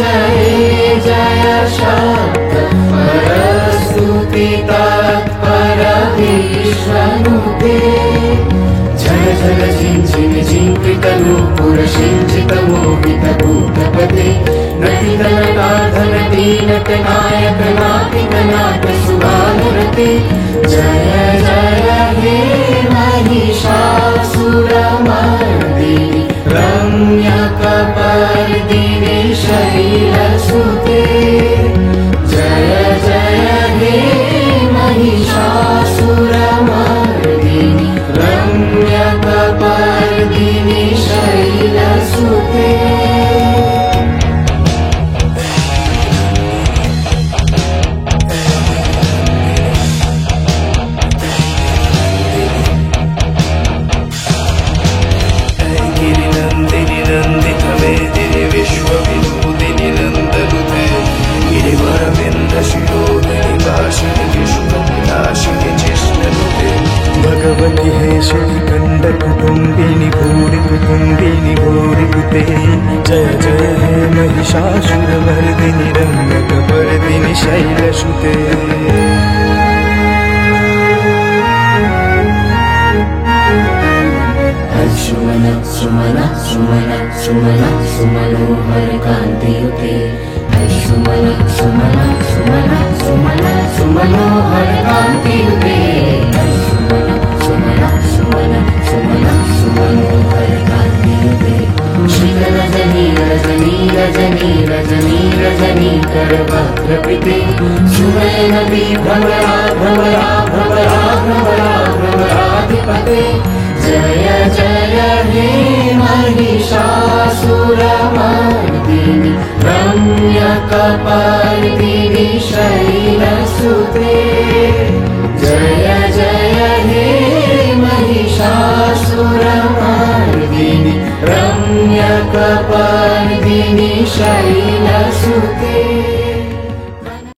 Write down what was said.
जय जय शब्द परस्तुति तत्पर विश्वनुते झल झल झिञ्झिन झिङ्कृतनूपुर सिञ्चित मोहित भूतपते नटितनटाधनटी नटनायक नाटिक नाट सुगानरते जय जय हे महिषासुरमर्दिनि रम्यकपर्दिनि शैलसुते जय जय हे महिषासुरमर्दिनि रम्यकपर्दिनि शैलसुते भगवती है श्रीखंड कुटुंबिनी भूरि कुटुंबिनी घोरि कुते जय जय हे महिषासुरमर्दिनि रम्यकपर्दिनि शैलसुते सुमन सुमन सुमन सुमन सुमनोहर कांतियुते सुमन सुमन सुमन सुमन सुमनोहर कांतियुते सुमन सुमन सुमन सुमन सुमनोहर कांतियुते श्रील रजनी रजनी रजनी रजनी रजनी करवक्त्रपिते सुनयन भ्रमरा भ्रमरा भ्रमरा भ्रमरा भ्रमराधिपते जय जय हे महिषासुरमर्दिनि रम्यकपर्दिनि शैलसुते जय जय हे महिषासुरमर्दिनि रम्यकपर्दिनि शैलसुते।